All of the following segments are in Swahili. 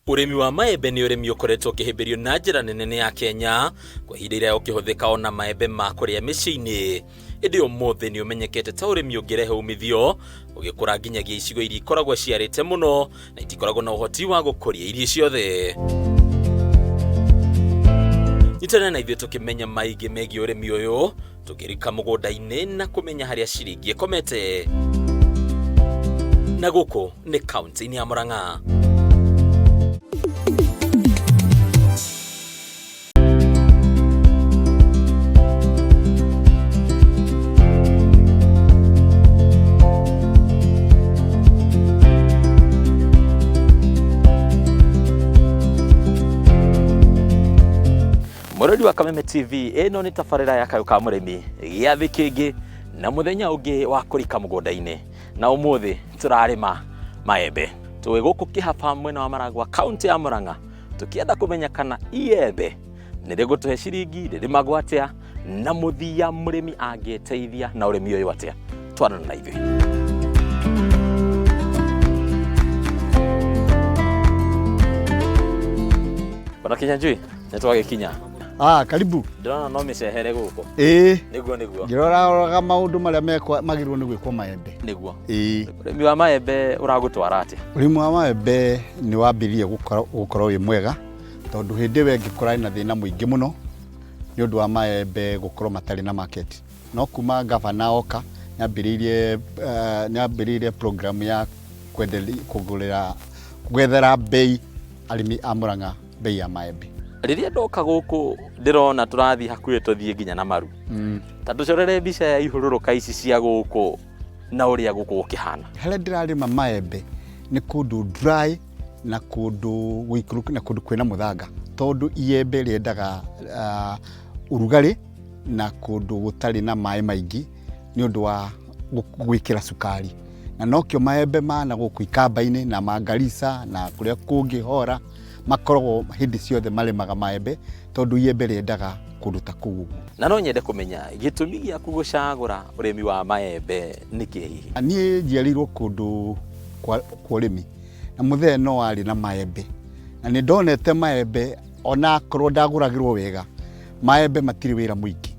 Urimi wa maembe ni urimi ukoretwo ukihimbirio na njira nene ya Kenya kwa ihinda iria ukihũthĩka ona maembe ma kũrĩa mĩciĩ-inĩ. Ĩndĩ ũmũthĩ nĩ ũmenyekete ta ũrĩmi ũngĩrehe umithio ũgĩkũra nginyagia icigo iria ikoragwo ciarĩte mũno na itikoragwo na ũhoti wa gũkũria irio ciothe. Nitana na ithuĩ tũkĩmenya maingĩ megiĩ ũrĩmi ũyũ, tũkĩrika mũgũnda-inĩ na kũmenya harĩa ciringi ĩkomete. Na gũkũ nĩ kaunti-inĩ ya Murang'a. Murodi wa Kameme TV eno ni tafarira ya kayo ka murimi gĩathĩ kĩngĩ na muthenya ũngĩ wa kũrika mũgũnda-inĩ na ũmũthĩ tũrarĩma maembe tũĩ gũkũ kĩhaba mwena wa Maragwa kaunti ya Murang'a tũkĩenda kũmenya kana iembe nĩ rĩgũtũhe ciringi rĩrĩmagwo atĩa na mũthia mũrĩmi angĩteithia na ũrĩmi ũyũ atĩa. Twarana na ithuĩ. Bwana Kinyanjui nĩtwagĩkinya. Karibu. Ndona no mĩcehere gũkũ. Nĩguo. Ngĩroraga maũndũ marĩa magĩrĩirwo nĩ gwĩkwo maembe. Nĩguo. Ũrĩmi wa maembe ũragũtwara atĩa? Ũrĩmi wa maembe nĩ wambĩrĩirie gũkorwo wĩ mwega tondũ hĩndĩ ĩyo ngĩkora ina thĩna mũingĩ mũno nĩ ũndũ wa maembe gũkorwo matarĩ na market. No kuma gavana oka nĩambĩrĩirie program ya gwethera bei arĩmi a Murang'a bei ya maembe. Rĩrĩa ndoka gũkũ ndĩrona tũrathiĩ hakuhĩ tũthiĩ nginya na maru. Ta tũcorere mbica ya ihũrũrũka ici cia gũkũ na ũrĩa gũkũ gũkĩhana. Harĩa ndĩrarĩma maembe nĩ kũndũ dry na kũndũ gũikũrũku na kũndũ kwĩna mũthanga tondũ iembe rĩendaga ũrugarĩ na kũndũ gũtarĩ na maĩ maingĩ nĩ ũndũ wa gwĩkĩra cukari. Na nokĩo maembe mana gũkũ ikamba-inĩ na Garissa na kũrĩa kũngĩ Hora makoragwo hĩndĩ ciothe marĩmaga maembe tondũ iembe rĩendaga kũndũ ta kũu. Na no nyende kũmenya gĩtũmi gĩaku gũcagũra ũrĩmi wa maembe nĩ kĩĩ? Niĩ njiarĩirwo kũndũ kwa ũrĩmi na mũthee no warĩ na maembe na nĩ ndonete maembe ona korwo ndagũragĩrwo wega maembe matirĩ wĩra mũingĩ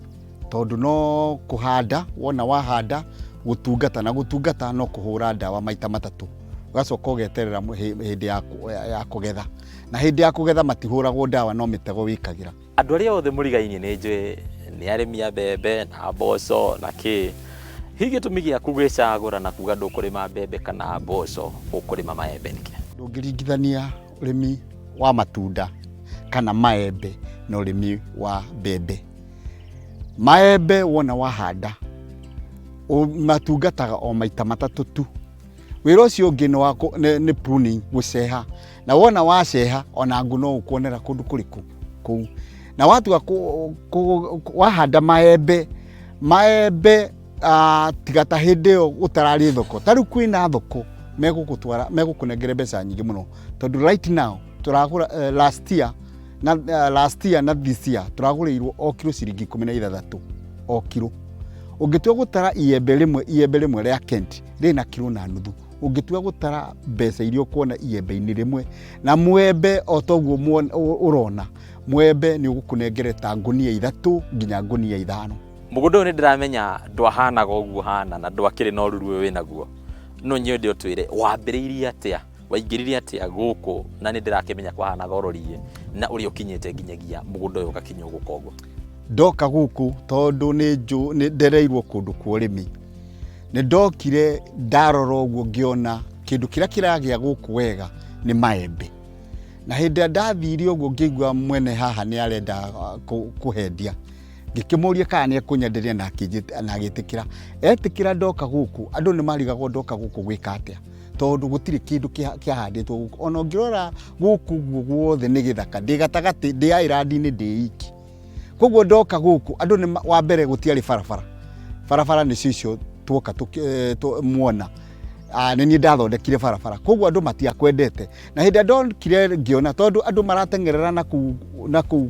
tondũ no kũhanda, wona wahanda gũtungata no kũhũra ndawa maita matatũ ũgacoka ũgeterera hĩndĩ ya kũgetha na hĩndĩ ya kũgetha matihũragwo ndawa no mĩtego wĩkagĩra. Andũ arĩa othe mũrigainie nĩ njũĩ nĩ arĩmi a mbembe na mboco na kĩ. Hihi gĩtũmi gĩaku gwĩcagũra na kuga ndũkũrĩma mbembe kana mboco ũkũrĩma maembe nĩkĩ? Ndũngĩringithania ũrĩmi wa matunda kana maembe na ũrĩmi wa mbembe. Maembe wona wahanda matungataga o maita matatũ tu. Wĩra ũcio ũngĩ nĩ pruning, gũceha. Na wona waceha ona ngu no ũkuonera kũndũ kũrĩkũ kũu. Na watuga wahanda maembe tiga ta hĩndĩ ĩyo gũtararĩ thoko. Ta rĩu kwĩna thoko megũkũnengere mbeca nyingĩ mũno tondũ right now tũragũra last year na this year tũragũrĩirwo o kilo ciringi 16 o kilo. Ũngĩtua gũtara iembe rĩmwe rĩa Kent rĩna kilo na nuthu. Ũngĩtua gũtara mbeca iria ũkuona iembe-inĩ rĩmwe na mwembe o toguo ũrona mwembe nĩ ũgũkũnengere ta ngũnia 3 nginya ngũnia 5. Mũgũnda ũyũ nĩ ndĩramenya ndwahanaga ũguo hana na ndwakĩrĩ na ũruru ũyũ wĩnaguo. No nyende ũtwĩre wambĩrĩirie atĩa, waingĩrire atĩa gũkũ na nĩ ndĩrakĩmenya kwahanaga ũrorie na ũrĩa ũkinyĩte nginyagia mũgũnda ũyũ ũgakinya gũkũ ũguo. Ndoka gũkũ tondũ nĩ ndereirwo kũndũ kwa ũrĩmi. Nĩ ndokire ndarora ũguo ngĩona kĩndũ kĩrĩa kĩragĩa gũkũ wega nĩ maembe. Na hĩndĩ ndathire ũguo ngĩigua mwene haha nĩ arenda kũhendia. Ngĩkĩmũria kana nĩ ekũnyenderia na agĩtĩkĩra. Etĩkĩra ndoka gũkũ, andũ nĩ marigagwo ndoka gũkũ gwĩka atĩa tondũ gũtirĩ kĩndũ kĩahandĩtwo gũkũ. Ona ũngĩrora gũkũ guothe nĩ gĩthaka, ndĩ gatagatĩ ndĩ island-inĩ ndĩ iki. Koguo ndoka gũkũ andũ nĩ wa mbere gũtiarĩ barabara nĩ cicio tuoka muona nĩ niĩ ndathondekire barabara. Koguo andũ matiakwendete na hĩndĩ ndokire ngĩona tondũ andũ maratengerera na kũu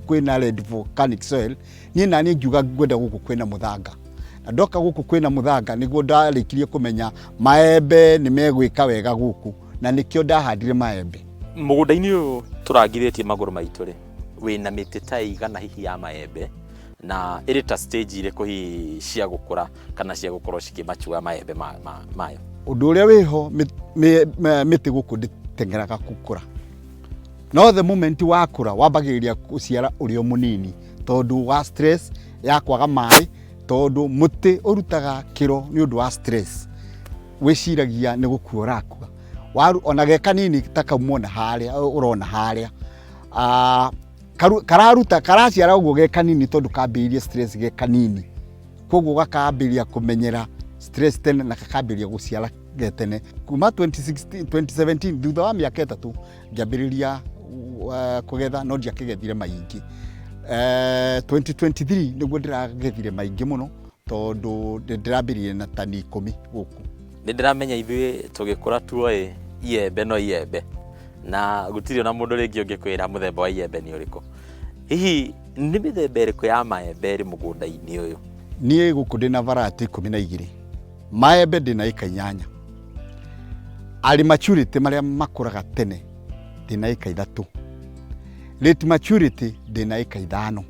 kwĩna red volcanic soil niĩ na niĩ ngiuga ngwenda gũkũ kwĩna mũthanga. Na ndoka gũkũ kwĩna mũthanga nĩguo ndarĩkirie kũmenya maembe nĩ megwĩka wega gũkũ na nĩkĩo ndahandire maembe. Mũgũnda-inĩ ũyũ tũrangithĩtie magũrũ maitũ rĩ, wĩna mĩtĩ ta igana hihi ya maembe na ĩrĩ ta stage irĩkũ hihi cia gũkũra kana cia gũkorwo cikĩmachua maembe mayo? Ũndũ ũrĩa wĩho mĩtĩ gũkũ ndĩteng'eraga gũkũra, no the moment wakũra wambagĩrĩria gũciara ũrĩ o mũnini tondũ wa stress ya kwaga maĩ, tondũ mũtĩ ũrutaga kĩro nĩ ũndũ wa stress, wĩciragia nĩ gũkua ũrakua. Ona ge kanini ta kau muona harĩa ũrona harĩa karaciara ũguo ge kanini tondũ kambĩrĩria stress ge kanini, koguo gakambĩrĩria kũmenyera stress tene na gakambĩrĩria gũciara ge tene. Kuma 2017 thutha wa mĩaka 3 ngĩambĩrĩria kũgetha, no ndiakĩgethire maingĩ. 2023 nĩguo ndĩragethire maingĩ mũno tondũ ndĩrambĩrĩirie na tani 10 gũkũ. Nĩndĩramenya ithuĩ tũgĩkũra tuoĩ iembe no iembe, na gũtirĩ ona mũndũ rĩngĩ ũngĩkwĩra mũthemba wa iembe nĩ ũrĩkũ. Hihi nĩ mĩthemba ĩrĩkũ ya maembe ĩrĩ mũgũnda-inĩ ũyũ? Niĩ gũkũ ndĩna variety 12. Maembe ndĩna ĩka 8. Early maturity marĩa makũraga tene ndĩna ĩka 3. Late maturity ndĩna ĩka 5.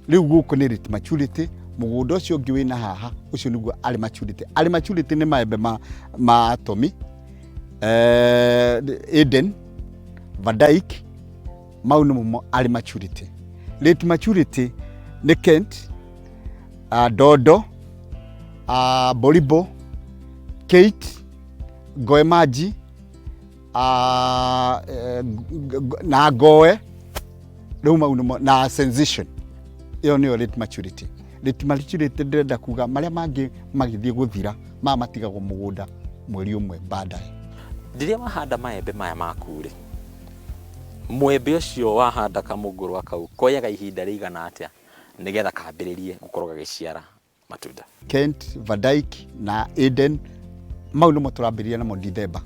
Rĩu gũkũ nĩ late maturity, mũgũnda ũcio ũngĩ wĩna haha ũcio nĩguo early maturity. Early maturity nĩ maembe ma Tommy, Eden, Vadaik, mau nĩmo early maturity. Late maturity nĩ Kent, Dodo, Boribo, Kate, Goemaji, na Goe, rĩu mau nĩmo, na Sensation. Iyo nĩyo late maturity. Late maturity ndĩrenda kuga marĩa mangĩ magĩthiĩ gũthira matigagwo mũgũnda mweri ũmwe baadaye. Rĩrĩa wahanda maembe maya maku rĩ, mwembe ũcio wahanda kamũngũrwa kau koyaga ihinda rĩigana atĩa nĩgetha kambĩrĩrie gũkorwo gagĩciara matunda? Kent, Vadaik na Eden, mau nĩmo tũrambĩrĩria namo December,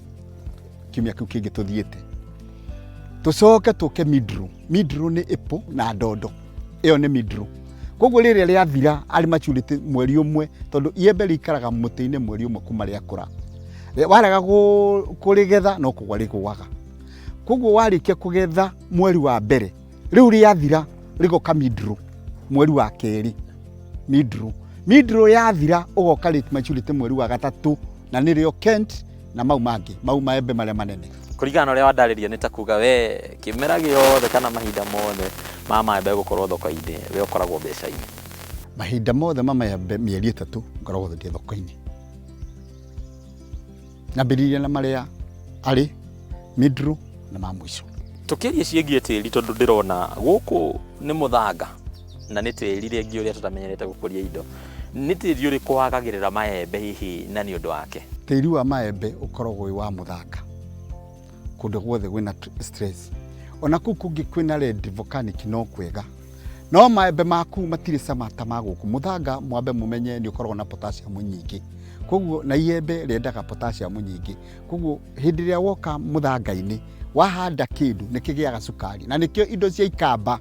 kiumia kĩu kĩngĩ tũthiĩte. Tũcoke tũke midru. Midru nĩ April na Dodo, ĩyo nĩ midru. Koguo rĩrĩa rĩathira early maturity mweri ũmwe, tondũ iembe rĩikaraga mũtĩ-inĩ mweri ũmwe kuma rĩakũra. Warega kũrĩgetha no kũgwa rĩgũaga. Koguo warĩkia kũgetha mweri wa mbere, rĩu rĩathira rĩgoka midru mweri wa kerĩ. Midru yathira ũgoka late maturity mweri wa gatatũ, na nĩrĩo Kent na mau mangĩ, mau maembe marĩa manene. Kũringana na ũrĩa wandarĩria nĩ ta kuga we kĩmera gĩothe kana mahinda mothe ma maembe gũkorwo thoko-inĩ we ũkoragwo mbeca-inĩ? Mahinda mothe ma maembe mĩeri 3 ngoragwo ndĩ thoko-inĩ. Nambĩrĩria na marĩa arĩ midru na ma mũico. Tũkĩaria ciĩgiĩ tĩri tondũ ndĩrona gũkũ nĩ mũthanga na nĩ tĩri rĩngĩ ũrĩa tũtamenyerete gũkũria indo. Nĩ tĩri ũrĩkũ wagagĩrĩra maembe hihi na nĩ ũndũ wake? Tĩri wa maembe ũkoragwo wĩ wa mũthanga, kũndũ guothe gwĩna stress. Ona kũu kũngĩ kwĩna red volcanic no kwega, no maembe maku matirĩ cama ta ma gũkũ. Mũthanga mwambe mũmenye nĩ ũkoragwo na potassium nyingĩ, koguo na iembe rĩendaga potassium nyingĩ. Koguo hĩndĩ ĩrĩa woka mũthanga-inĩ wahanda kĩndũ nĩ kĩgĩaga cukari, na nĩkĩo indo cia Ikamba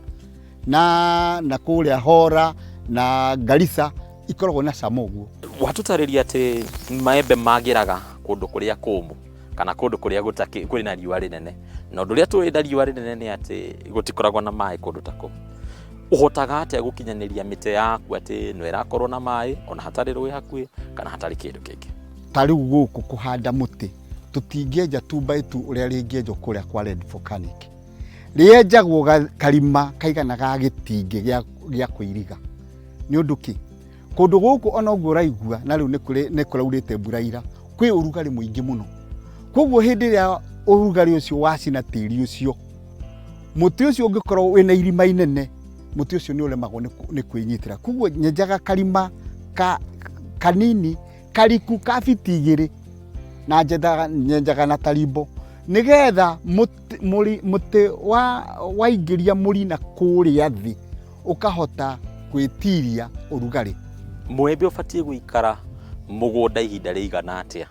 na kũrĩa Hora na Garissa ikoragwo na cama ũguo. Watũtarĩria atĩ maembe magĩraga kũndũ kũrĩa kũmũ kana kũndũ kũrĩa kũrĩ na riũa rĩnene, na ũndũ ũrĩa tũĩ na riũa rĩnene nĩ atĩ gũtikoragwo na maĩ kũndũ ta kũu. Ũhotaga atĩa gũkinyanĩria mĩtĩ yaku atĩ no ĩrakorwo na maĩ ona hatarĩ rũĩ hakuhĩ kana hatarĩ kĩndũ kĩngĩ? Ta rĩu gũkũ kũhanda mũtĩ tũtingĩenja 2x2 ũrĩa rĩngĩenjwo kũrĩa kwa red volcanic. Rĩenjagwo karima kaigana ga gĩtingĩ gĩa kũiriga. Nĩ ũndũ kĩ? Kũndũ gũkũ ona ũguo ũraigua na rĩu nĩ kũraurĩte mbura ira, kwĩ ũrugarĩ mũingĩ mũno. Koguo hĩndĩ ĩrĩa ũrugarĩ ũcio wacina tĩri ũcio, mũtĩ ũcio ũngĩkorwo wĩna irima inene, mũtĩ ũcio nĩ ũremagwo nĩ kwĩnyitĩra. Koguo nyenjaga karima kanini kariku ka biti 2 na nyenjaga na tarimbo, nĩgetha mũtĩ waingĩria mũri na kũrĩa thĩ ũkahota kwĩtiria ũrugarĩ. Mwembe ũbatiĩ gũikara mũgũnda ihinda rĩigana atĩa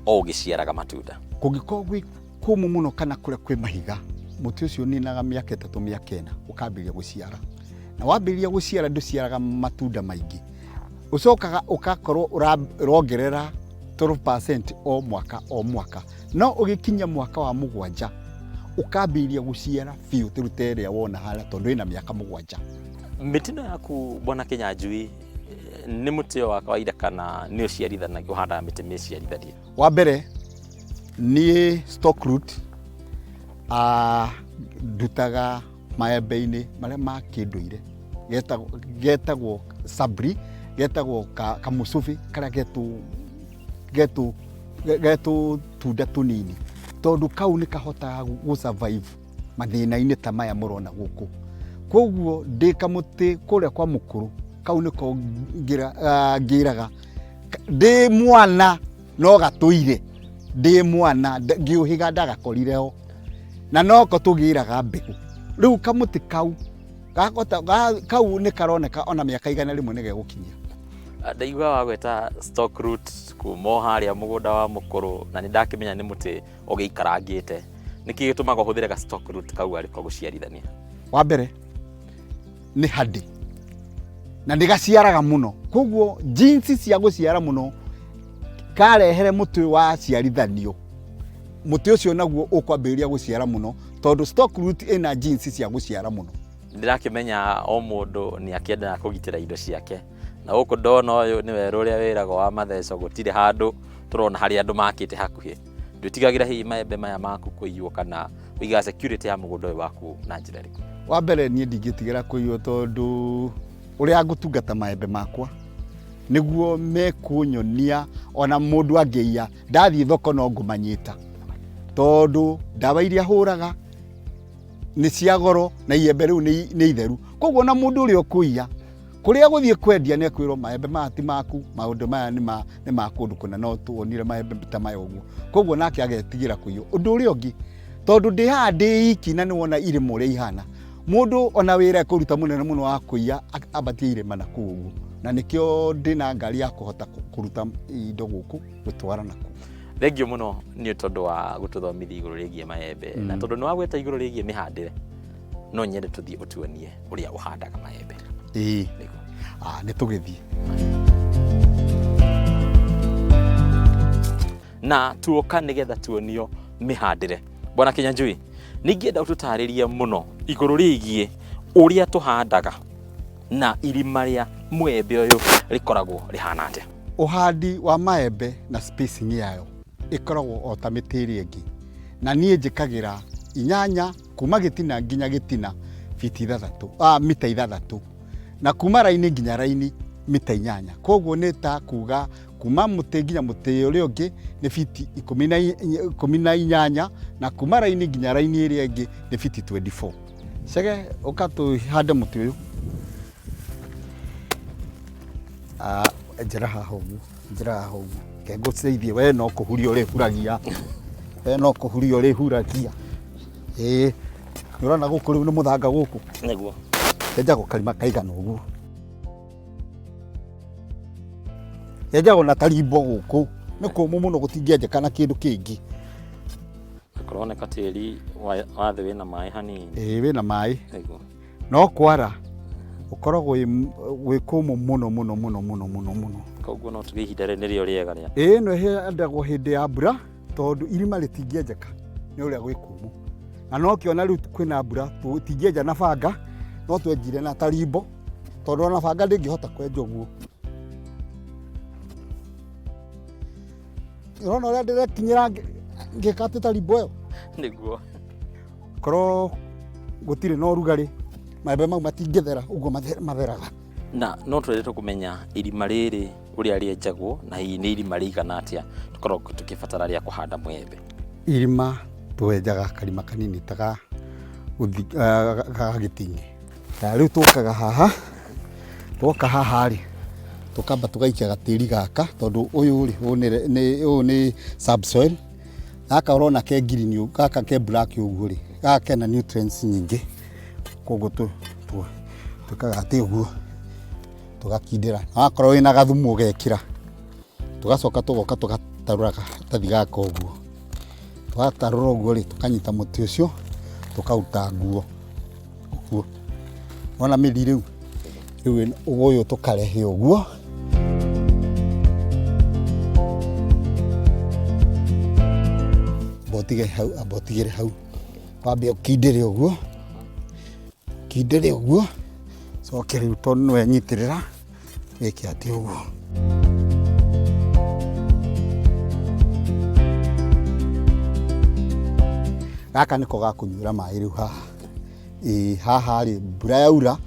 o ũgĩciaraga matunda? Kũngĩkorwo gwĩ kũmũ mũno kana kũrĩa kwĩ mahiga, mũtĩ ũcio ninaga mĩaka 3 mĩaka 4 ũkambĩrĩria gũciara, na wambĩrĩria gũciara ndũciaraga matunda maingĩ, ũcokaga ũgakorwo ũrongerera 12% o mwaka, no ũgĩkinya mwaka wa 7 ukambiria guciara biu tirute ria wona hala tondu ina miaka 7. Mitino yaku bwana Kinyanjui ni mutio wa kawaida kana ni uciarithanagio handa miti miciarithagia? Wa mbere ni stock root ndutaga maembe-ini maria ma kinduire getagwo sabri, getagwo kamucubi karia getu tunda tunini, tondu kau ni kahotaga gu survive mathina-ini ta maya murona guku. Koguo ndi kamuti kuria kwa mukuru kau niko ngiraga ndi mwana no gatuire, ndi mwana ngiuhiga ndagakorireho na noko tugiraga mbegu. Riu kamuti kau kau ni karoneka ona miaka igana rimwe ni gegukinyia. Ndaigua wagweta stock root kumo haria mugunda wa mukuru na ni ndakimenya ni muti ugiikarangite. Niki gitumaga uhuthire ga stock root kau ariko guciarithania? Wa mbere ni hadi na ndigaciaraga muno, koguo jinsi cia guciara muno karehere muti wa ciarithanio, muti ucio naguo ukwambiria guciara muno tondu stock root ina jinsi cia guciara muno. Ndirakimenya o mundu ni akienda kugitira indo ciake, na uko ndona uyu ni weru uria wirago wa matheco gutire handu turona hari andu makite hakuhi. Ndutigagira hi maembe maya maku kuiywo kana wiga security ya mugunda uyu waku na njira iriku? Wa mbere nie ndingitigira kuiywo tondu uria ngutungata maembe makwa niguo mekunyonia ona mundu angiia ndathie thoko no ngumanyita, tondu ndawa iria huraga ni cia goro na iembe riu ni itheru. Koguo na mundu uria ukuia kuria guthie kwendia ne kwirwo maembe mati maku, maundu maya ni ma kundu kuna no tuonire maembe ta maya uguo. Koguo nake agetigira kuiywo. Undu uria ungi tondu ndi handi iki na ni wona irimo ria ihana, mundu ona wira kuruta munene muno wa kuia abatie irima na kuguo, na nikio ndina ngari ya kuhota kuruta indo guku gutwara naku. Thengio muno ni tondu wa gututhomithia iguru rigie maembe na tondu ni wagweta iguru rigie mihandire, no nyende tuthie utuonie uria uhandaga maembe. Ni tugithie na tuoka nigetha tuonio mihandire. Bwana Kinyanjui, ningienda ututaririe muno iguru rigie uria tuhandaga na irima ria mwembe uyu rikoragwo rihana atia? Uhandi wa maembe na spacing yayo ikoragwo o ta mitiri ingi, na nie njikagira inyanya kuma gitina nginya gitina mita 6 na kuma raini nginya raini mita 8. Koguo ni ta kuga kuma muti nginya muti uria ungi ni fiti 18 na kuma raini nginya raini iria ingi ni fiti 24. Cege ukatu hande muti uyu njira haho kenguceithie we no kuhuria uri huragia urona guku riu ni muthanga guku niguo enjago karima kaigana uguo, enjago na tarimbo guku ni kumu muno gutingienjeka na kindu kingi. Kuroneka tiri wa thi wina mai hanini? Wina mai niguo no kwara ukoragwo wi kumu muno. Koguo no tuge ihinda nirio riega ria? No hendagwo hindi ya mbura tondu irima ritingienjeka ni uria gwi kumu, na no kiona riu kwina mbura tutingienja na banga, no twenjire na tarimbo tondu na banga ndingihota kwenja uguo. Urona uria ndirekinyira ngikate tarimbo yo niguo korwo gutire no rugari maembe mau matingithera uguo matheraga. Na no twendete kumenya irima riri uria rienjagwo na hii ni irima rigana atia tukorwo tukibatara ria kuhanda mwembe? Irima twenjaga karima kanini taga gitingi. Riu tukaga haha, twoka haha ri tukamba tugaikia gatiri gaka tondu uyu ri uyu ni subsoil. Gaka urona ke green gaka ke black uguo ri gaka na nutrients nyingi, koguo tukagate uguo tugakindira. Akorwo wina gathumu ugekira, tugacoka tugoka tugatarura tathi gaka uguo. Twatarura uguo ri tukanyita muti ucio tukauta nguo uguo. Ona miri riu uguo tukarehe uguo botigire hau Wambe ukindire uguo. Kindire uguo. Coke riu tondu no enyitirira. Wike ati uguo. Gaka niko gakunyura mai riu haha. Haha ri mbura yaura.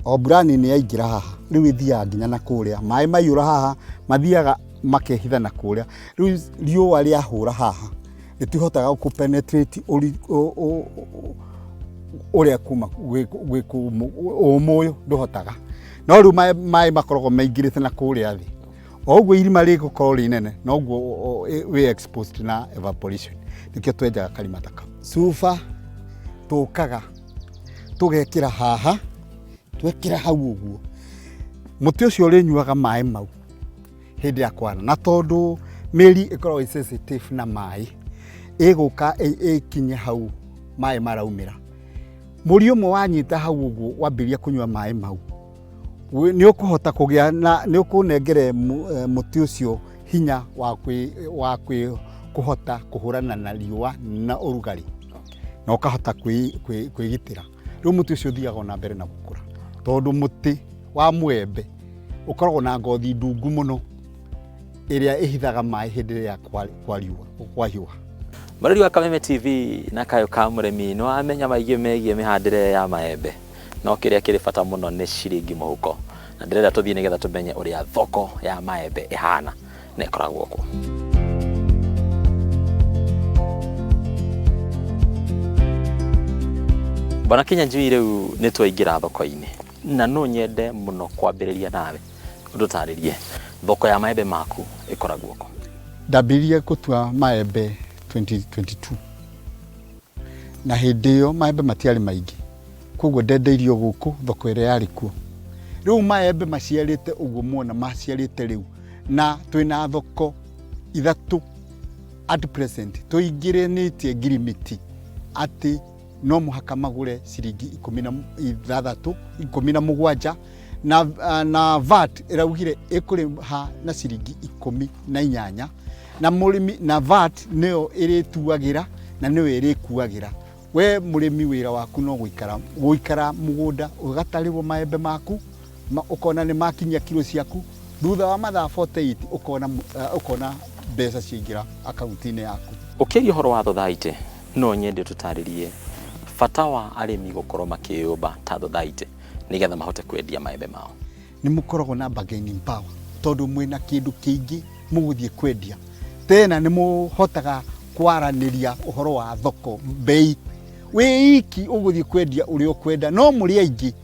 O mbura nini yaingira haha. Riu ithia nginya na kuria. Mai maiyura haha mathiaga makehitha na kuria. Riu riua ria hura haha. Ritihotaga ku penetrate uria kuma umuyo nduhotaga. No riu mai makorogo maingirite na kuria thi. Oguo irima rigukorwo rinene no guo we exposed na evaporation. Nikio twenjaga karimata ka. Sufa tukaga tugekira haha twekira hau uguo. Muti ucio rinyuaga mai mau hindi ya kwana na tondu meri ikorwo sensitive na mai iguka ikinye hau mai maraumira. Muri umwe wanyita hau uguo wambiria kunywa mai mau ni ukuhota kugia na ni ukunengere muti ucio hinya wa kuhota kuhurana na riua na urugari na ukahota kwigitira. Riu muti ucio thiaga na mbere na gukura tondu muti wa mwembe ukoragwo na ngothi ndungu muno iria ihithaga mai hindi ya kwa hiua. Marori wa Kameme TV na Kayo ka Muremi no amenya maigi megie mihandire ya maembe no kiria kiri bata muno ni ciringi muhuko na ndirenda tuthie nigetha tumenye uria thoko ya maembe ihana na ikoragwo ku. Bana Kenya njui riu ni twaingira thoko-ini na no nyende muno kwambiriria nawe ndutaririe thoko ya maembe maku ikoragwo ku. Ndambirie kutua maembe 2022 na hindi yo maembe matiari maingi koguo ndendeirio guku thoko ire yari kuo. Riu maembe maciarite uguo muona maciarite riu na twina thoko ithatu at present tuingirenitie ngirimiti ati no muhaka magure ciringi 16 17 na VAT iraugire ikuri ha na ciringi 18 na murimi na VAT neo irituagira na neo irikuagira. We murimi wira waku no guikara mugunda ugatarirwo maembe maku ukona ni makinya kilo ciaku thutha wa mathaa 48 ukona mbeca ciingira akaunti-ini yaku. Ukiria horo wa thothaite no nyende tutaririe bata wa arimi gukorwo makiumba ta thothaite nigetha mahote kwendia maembe mao. Ni mukoragwo na bargaining power tondu mwina kindu kiingi muguthie kwendia tena ni muhotaga kwaraniria uhoro wa thoko bei we iki uguthie kwendia uri ukwenda no muri aingi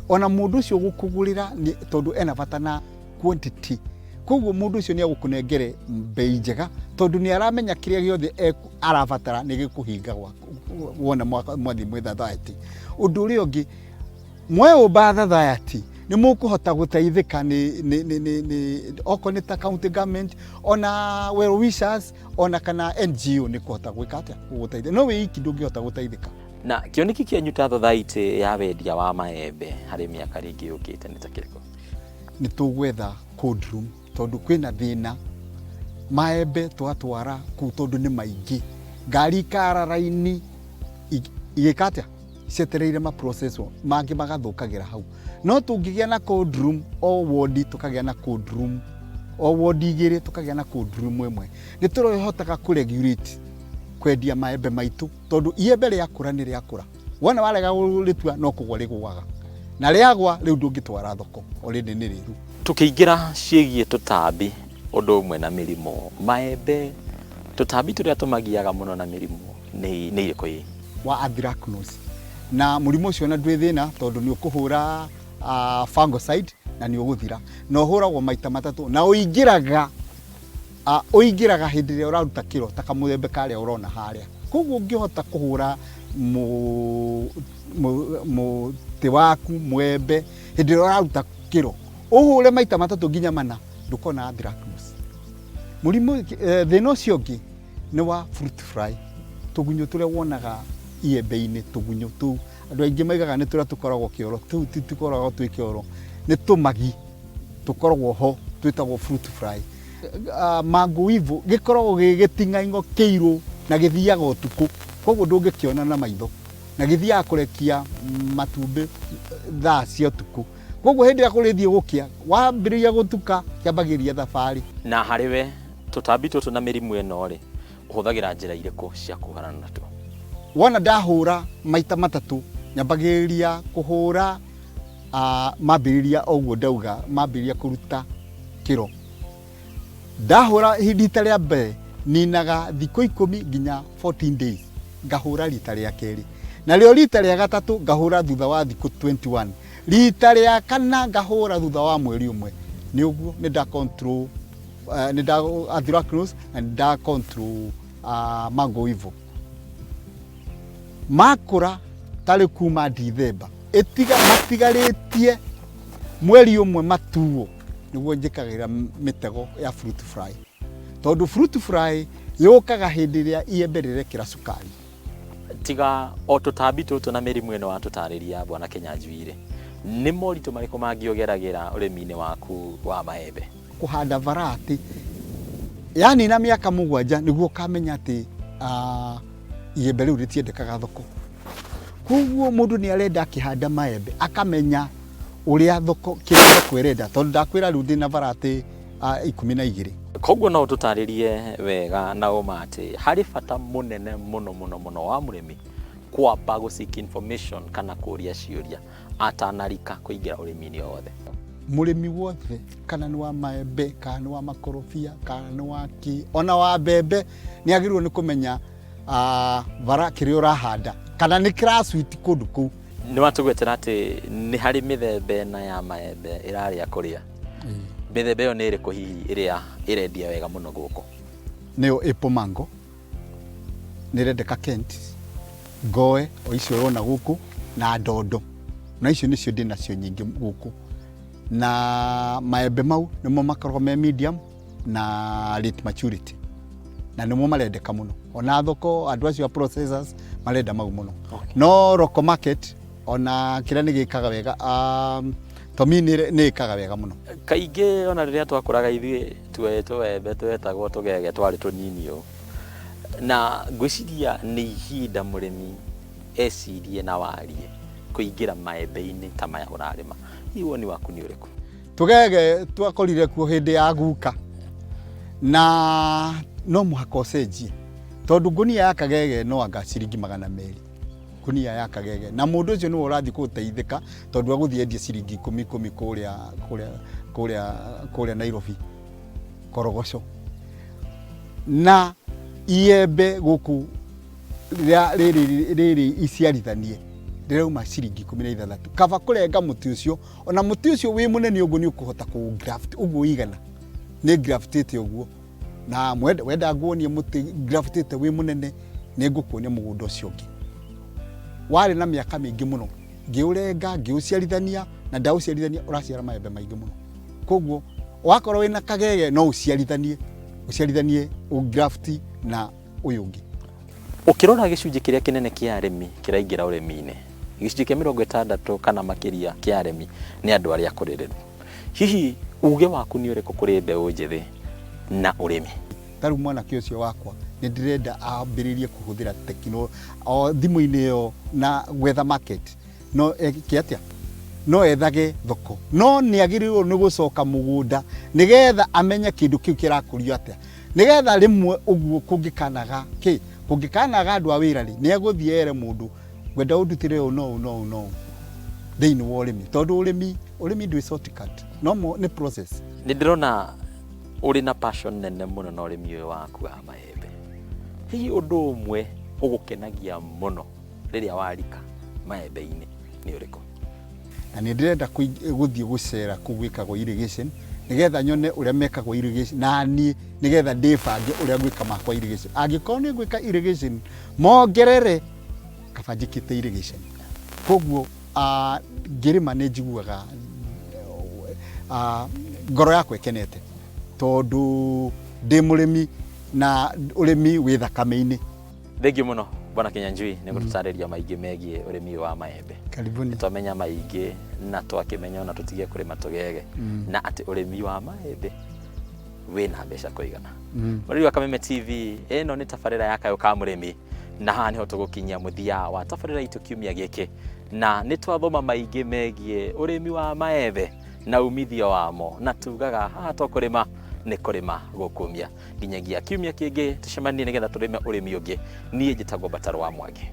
ona mundu ucio gukugurira tondu ena bata na quantity koguo mundu ucio ni agukunengere bei njega tondu ni aramenya kiria giothe arabatara ni gikuhinga wona mwathi mwitha thayati. Undu uri ungi mwe ubatha thayati ni mukuhota guteithika ni oko ni ta county government ona well wishers ona kana NGO ni kuhota gwikata guteithia no we iki ndungihota guteithika. Na kioneki kia nyuta thothaite ya wendia wa maembe hari miaka ringi ukite ni takiriko. Ni tugwetha cold room tondu kwina thina maembe twatwara ku tondu ni maingi ngari kararaini igikata cetereire ma process mangi magathukagira hau no tungigia na cold room o ward tukagia na cold room o ward igire tukagia na cold room imwe ni turohotaga ku regulate kwendia maembe maitu tondu iembe ria kura ni ria kura wona warega ritua no kugwa rigwaga na riagwa riu ndungitwara thoko already ni riru. Tukiingira ciegie tutambi undu umwe na mirimo maembe tutambi turia tumagiaga muno na mirimo ni iriko yi wa anthracnose na murimo ucio na ndwi thina tondu ni ukuhura fungicide na ni uguthira no huragwo maita matatu na uingiraga hindi ria uraruta kiro ta kamuthembe karia urona haria koguo ngihota kuhura muti waku mwembe hindi ria uraruta kiro uhure maita matatu nginya mana ndukona anthracnose. Murimo thina ucio ngi ni wa fruit fly tugunyo turia wonaga iembe-ini tugunyo tu andu aingi maigaga ni turia tukoragwo kioro tu tukoragwo twi kioro ni tumagi tukoragwo ho twitagwo fruit fly. Mango wivu gikoragwo gigitingaingo kiiru na githiaga utuku koguo ndũngĩkĩona na maitho na gĩthiaga kũrekia matumbĩ thaa cia ũtukũ. Koguo hĩndĩ ĩrĩa kũrĩthiĩ gũkĩa wambĩrĩria gũtuka kĩambagĩria thabarĩ. Na harĩ we tũtambi tũtũ na mĩrimũ ĩno rĩ, ũhũthagĩra njĩra irĩkũ cia kũhũrana natuo? Wona ndahũra maita matatũ nyambagĩrĩria kũhũra mambĩrĩria ũguo ndauga mambĩrĩria kũruta kĩro. Ndahũra rita rĩa mbere ninaga thikũ 10 nginya 14 days ngahũra rita rĩa kerĩ. Narĩo rita rĩa gatatũ ngahũra thutha wa thikũ 21. Rita rĩa kana ngahũra thutha wa mweri ũmwe. Nĩ ũguo nĩ nda control nĩ nda anthracnose na nda control mango weevil. Makũra tarĩ kuma December matigarĩtie mweri ũmwe matuo nĩguo njĩkagĩra mĩtego ya fruit fly. Tondũ fruit fly yũkaga hĩndĩ ĩrĩa iembe rĩrekĩra cukari. Tiga o tũtambi tũtũ na mĩrimũ ĩno watũtarĩria Bwana Kĩnyanjui rĩ, nĩ moritũ marĩkũ mangĩogeragĩra ũrĩmi-inĩ waku wa maembe? Kũhanda variety yani na mĩaka 7 nĩguo kamenya atĩ iembe rĩu rĩtiendekaga thoko. Koguo mũndũ nĩ arenda akĩhanda maembe akamenya ũrĩa thoko kĩrĩa kwĩrenda, tondũ ndakwĩra rĩu ndĩna variety 12. Koguo no tũtarĩrie wega na ũma atĩ harĩ bata mũnene mũno wa mũrĩmi kwamba gũ-seek information kana kũũria ciũria atanarika kũingĩra ũrĩmi-inĩ wothe. Mũrĩmi wothe kana nĩ wa maembe kana nĩ wa makorobia kana nĩ wa ona wa mbembe nĩ agĩrĩirwo nĩ kũmenya kĩrĩa ũrahanda kana nĩ kĩraswiti kũndũ kũu. Nĩ watũgwetera atĩ nĩ harĩ mĩthemba ĩna ya maembe ĩrarĩa kũrĩa. Mĩthemba ĩyo nĩ ĩrĩkũ hihi ĩrĩa ĩrendia wega mũno gũkũ? Nĩyo apple mango, nĩ rendeka Kent, ngoe o icio ũrona gũkũ na ndondo. Na icio nĩcio ndĩnacio nyingĩ gũkũ. Na maembe mau nĩmo makoragwo me medium na late maturity. Na nĩmo marendeka mũno. Ona thoko andũ acio processors marenda mau mũno. No local market ona kĩrĩa nĩ gĩkaga wega Tomi nĩ ĩkaga wega mũno. Kaingĩ ona rĩrĩa twakũraga ithuĩ tũembe twetagwo tũgege twarĩ tũnini ũũ. Na ngwĩciria nĩ ihinda mũrĩmi ecirie na warie kũingĩra maembe-inĩ ta maya ũrarĩma. Woni waku nĩ ũrĩkũ? Tũgege twakorire kuo hĩndĩ ya guka na no mũhaka ũcenjie, tondũ ngũnia ya kagege no anga ciringi 200. Ngũnia ya kagege na mũndũ ũcio nĩwe ũrathiĩ gũteithĩka tondũ agũthiĩ endia ciringi 10 kũrĩa Nairobi korogoco. Na iembe gũkũ rĩrĩ iciarithanie ndĩrauma ciringi 16. Kaba kũrenga mũtĩ ũcio, ona mũtĩ ũcio wĩ mũnene ũguo nĩ ũkũhota kũ-graft ũguo igana. Nĩ graftĩte ũguo. Na wenda nguonie mũtĩ graftĩte wĩ mũnene nĩ ngũkuonia mũgũnda ũcio ũngĩ. Warĩ na mĩaka mĩingĩ mũno ngĩũrenga ngĩũciarithania na ndaũciarithania ũraciara maembe maingĩ mũno. Koguo wakorwo wĩna kagege no ũciarithanie grafti na ũyũ ũngĩ. Ũkĩrora gĩcunjĩ kĩrĩa kĩnene kĩa arĩmi kĩraingĩra ũrĩmi-inĩ, gĩcunjĩ kĩa 60 kana makĩria kĩa arĩmi nĩ andũ arĩa akũrĩrĩru. Hihi uge waku nĩ ũrĩkũ kũrĩ mbeũ njĩthĩ na ũrĩmi? Tarĩu mwanake ũcio wakwa nĩ ndĩrenda ambĩrĩrie kũhũthĩra tekinoronjĩ o thimũ-inĩ ĩyo na gwetha market. No kĩatĩa? No ethage thoko. No nĩ agĩrĩirwo nĩ gũcoka mũgũnda nĩgetha amenye kĩndũ kĩu kĩrakũrio atĩa. Nĩgetha rĩmwe ũguo kũngĩkanaga andũ a wĩra rĩ, nĩ egũthiĩ ere mũndũ ngwenda ũndutĩre ũũ no thĩinĩ wa ũrĩmi. Tondũ ũrĩmi ndwĩ shortcut. No nĩ process. Nĩ ndĩrona ũrĩ na passion nene mũno na ũrĩmi ũyũ waku wa maembe. Hihi ũndũ ũmwe ũgũkenagia mũno rĩrĩa warika maembe-inĩ nĩ ũrĩkũ? Na nĩ ndĩrenda gũthiĩ gũcera kũu gwĩkagwo irrigation nĩgetha nyone ũrĩa mekagwo irrigation na niĩ nĩgetha ndĩbange ũrĩa gwĩka makwa irrigation. Angĩkorwo nĩ gwĩka irrigation mongerere kaba njĩkĩte irrigation. Koguo ngĩrĩma nĩ njiguaga ngoro yakwa ĩkenete tondũ ndĩ mũrĩmi na ũrĩmi wĩ thakame-inĩ. Thengiũ mũno Bwana Kĩnyanjui nĩ gũtũtarĩria maingĩ megiĩ ũrĩmi wa maembe. Karibuni. Twamenya maingĩ na twakĩmenya ona tũtige kũrĩma tũgege na atĩ ũrĩmi wa maembe wĩna mbeca kũigana. Mũrĩmi wa Kameme TV ĩno nĩ tabarĩra ya Kayũ ka mũrĩmi na haha niho tugukinyia muthia wa tabarĩra itu kiumia gĩkĩ, na nĩ twathoma maingĩ megie ũrĩmi wa maembe na umithio wamo, na tugaga haha to kũrĩma nĩ kũrĩma gũkũmia. Nginyagia kiumia kĩngĩ tucemanie nĩgetha tũrĩme ũrĩmi ũngĩ. Niĩ njĩtagwo Mbataro wa Mwangi.